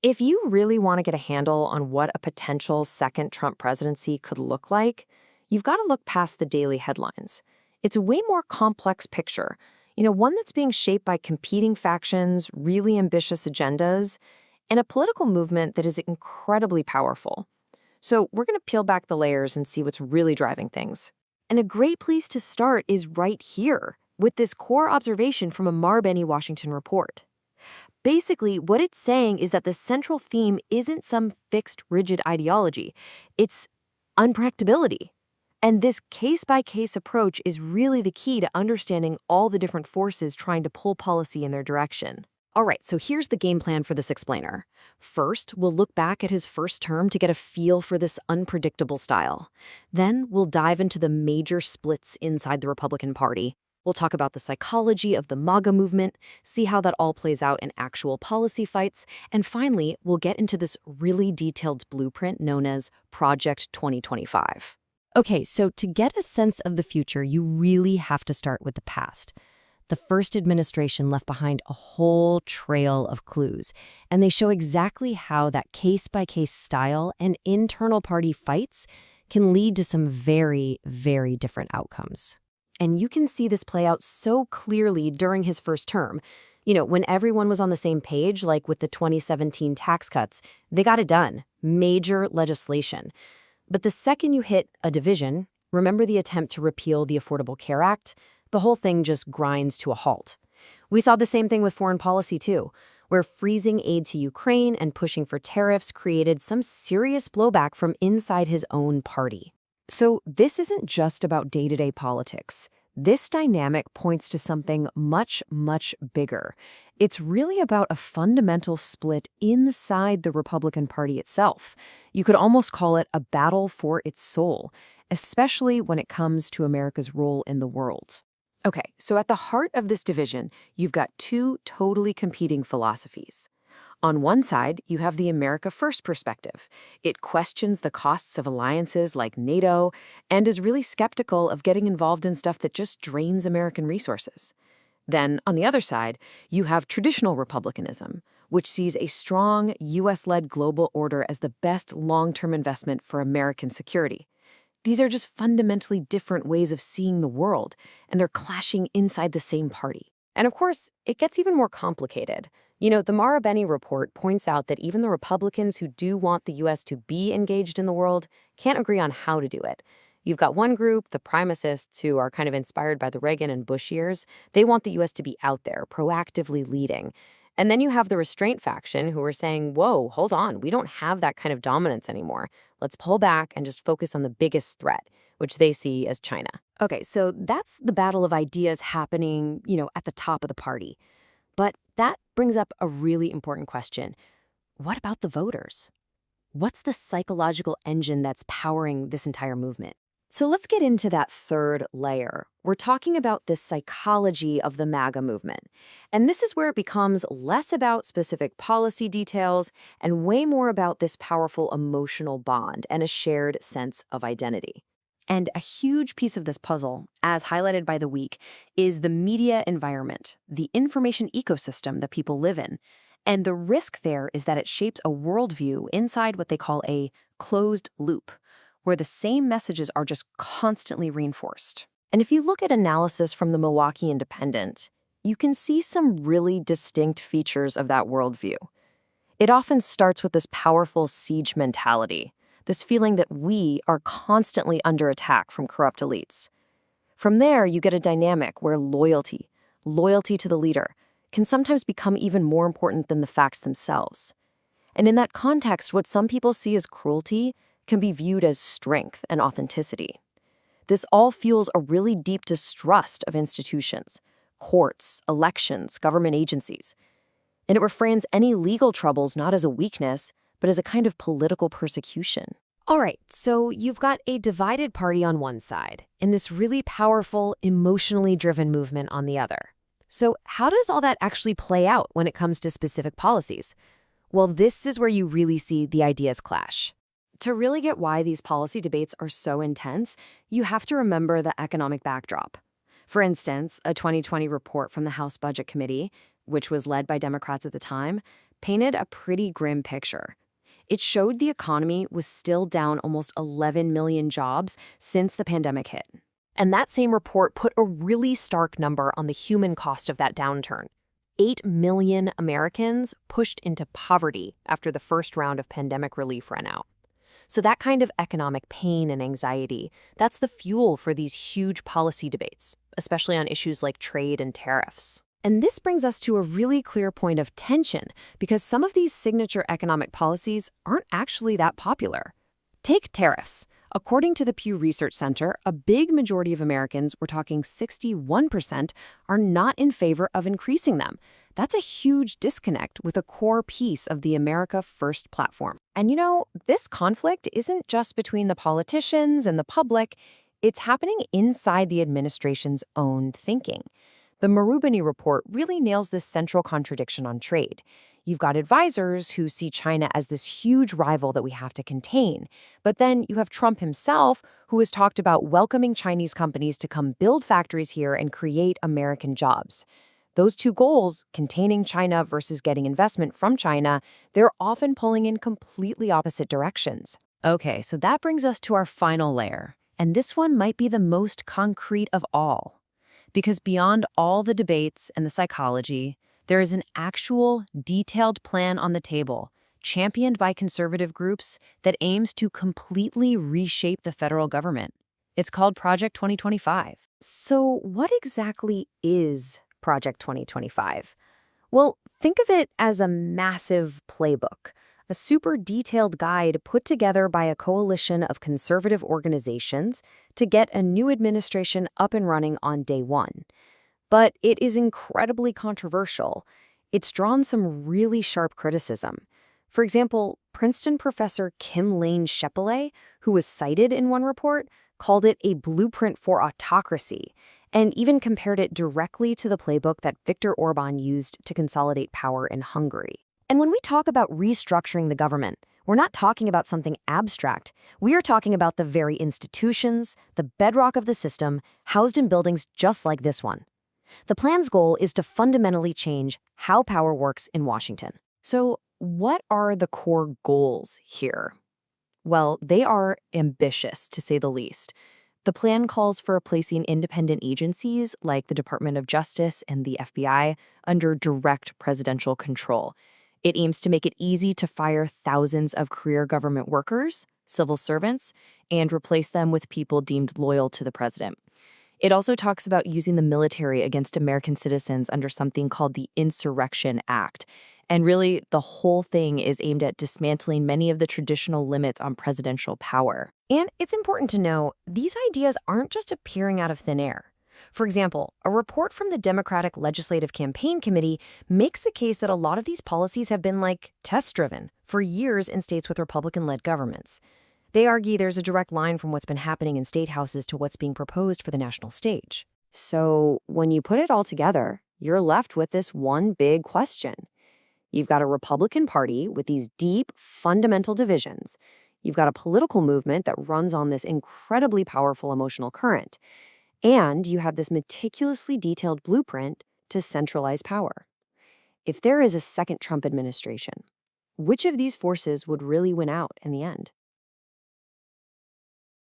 If you really want to get a handle on what a potential second Trump presidency could look like, you've got to look past the daily headlines. It's a way more complex picture, one that's being shaped by competing factions, really ambitious agendas, and a political movement that is incredibly powerful. So we're going to peel back the layers and see what's really driving things. And a great place to start is right here, with this core observation from a Marbenny Washington report. Basically, what it's saying is that the central theme isn't some fixed, rigid ideology. It's unpredictability. And this case-by-case approach is really the key to understanding all the different forces trying to pull policy in their direction. All right, so here's the game plan for this explainer. First, we'll look back at his first term to get a feel for this unpredictable style. Then, we'll dive into the major splits inside the Republican Party. We'll talk about the psychology of the MAGA movement, see how that all plays out in actual policy fights, and finally, we'll get into this really detailed blueprint known as Project 2025. Okay, so to get a sense of the future, you really have to start with the past. The first administration left behind a whole trail of clues, and they show exactly how that case-by-case style and internal party fights can lead to some very, very different outcomes. And you can see this play out so clearly during his first term. When everyone was on the same page, like with the 2017 tax cuts, they got it done. Major legislation. But the second you hit a division, remember the attempt to repeal the Affordable Care Act? The whole thing just grinds to a halt. We saw the same thing with foreign policy, too, where freezing aid to Ukraine and pushing for tariffs created some serious blowback from inside his own party. So this isn't just about day-to-day politics. This dynamic points to something much, much bigger. It's really about a fundamental split inside the Republican Party itself. You could almost call it a battle for its soul, especially when it comes to America's role in the world. Okay, so at the heart of this division, you've got two totally competing philosophies. On one side, you have the America First perspective. It questions the costs of alliances like NATO and is really skeptical of getting involved in stuff that just drains American resources. Then, on the other side, you have traditional republicanism, which sees a strong U.S.-led global order as the best long-term investment for American security. These are just fundamentally different ways of seeing the world, and they're clashing inside the same party. And of course, it gets even more complicated. The Marbenny report points out that even the Republicans who do want the U.S. to be engaged in the world can't agree on how to do it. You've got one group, the primicists, who are kind of inspired by the Reagan and Bush years. They want the U.S. to be out there, proactively leading. And then you have the restraint faction who are saying, whoa, hold on, we don't have that kind of dominance anymore. Let's pull back and just focus on the biggest threat, which they see as China. Okay, so that's the battle of ideas happening, at the top of the party. But that brings up a really important question. What about the voters? What's the psychological engine that's powering this entire movement? So let's get into that third layer. We're talking about this psychology of the MAGA movement. And this is where it becomes less about specific policy details and way more about this powerful emotional bond and a shared sense of identity. And a huge piece of this puzzle, as highlighted by the week, is the media environment, the information ecosystem that people live in. And the risk there is that it shapes a worldview inside what they call a closed loop, where the same messages are just constantly reinforced. And if you look at analysis from the Milwaukee Independent, you can see some really distinct features of that worldview. It often starts with this powerful siege mentality, this feeling that we are constantly under attack from corrupt elites. From there, you get a dynamic where loyalty to the leader, can sometimes become even more important than the facts themselves. And in that context, what some people see as cruelty can be viewed as strength and authenticity. This all fuels a really deep distrust of institutions, courts, elections, government agencies. And it refrains any legal troubles not as a weakness, but as a kind of political persecution. All right, so you've got a divided party on one side, and this really powerful, emotionally driven movement on the other. So how does all that actually play out when it comes to specific policies? Well, this is where you really see the ideas clash. To really get why these policy debates are so intense, you have to remember the economic backdrop. For instance, a 2020 report from the House Budget Committee, which was led by Democrats at the time, painted a pretty grim picture. It showed the economy was still down almost 11 million jobs since the pandemic hit. And that same report put a really stark number on the human cost of that downturn. 8 million Americans pushed into poverty after the first round of pandemic relief ran out. So that kind of economic pain and anxiety, that's the fuel for these huge policy debates, especially on issues like trade and tariffs. And this brings us to a really clear point of tension, because some of these signature economic policies aren't actually that popular. Take tariffs. According to the Pew Research Center, a big majority of Americans, we're talking 61%, are not in favor of increasing them. That's a huge disconnect with a core piece of the America First platform. And this conflict isn't just between the politicians and the public, it's happening inside the administration's own thinking. The Marubeni report really nails this central contradiction on trade. You've got advisors who see China as this huge rival that we have to contain. But then you have Trump himself, who has talked about welcoming Chinese companies to come build factories here and create American jobs. Those two goals, containing China versus getting investment from China, they're often pulling in completely opposite directions. Okay, so that brings us to our final layer. And this one might be the most concrete of all. Because beyond all the debates and the psychology, there is an actual, detailed plan on the table, championed by conservative groups, that aims to completely reshape the federal government. It's called Project 2025. So what exactly is Project 2025? Well, think of it as a massive playbook, a super detailed guide put together by a coalition of conservative organizations to get a new administration up and running on day one. But it is incredibly controversial. It's drawn some really sharp criticism. For example, Princeton professor Kim Lane Shepele, who was cited in one report, called it a blueprint for autocracy, and even compared it directly to the playbook that Viktor Orban used to consolidate power in Hungary. And when we talk about restructuring the government, we're not talking about something abstract. We are talking about the very institutions, the bedrock of the system, housed in buildings just like this one. The plan's goal is to fundamentally change how power works in Washington. So, what are the core goals here? Well, they are ambitious, to say the least. The plan calls for placing independent agencies like the Department of Justice and the FBI under direct presidential control. It aims to make it easy to fire thousands of career government workers, civil servants, and replace them with people deemed loyal to the president. It also talks about using the military against American citizens under something called the Insurrection Act. And really, the whole thing is aimed at dismantling many of the traditional limits on presidential power. And it's important to know, these ideas aren't just appearing out of thin air. For example, a report from the Democratic Legislative Campaign Committee makes the case that a lot of these policies have been test-driven for years in states with Republican-led governments. They argue there's a direct line from what's been happening in state houses to what's being proposed for the national stage. So when you put it all together, you're left with this one big question. You've got a Republican Party with these deep, fundamental divisions. You've got a political movement that runs on this incredibly powerful emotional current. And you have this meticulously detailed blueprint to centralize power. If there is a second Trump administration, which of these forces would really win out in the end?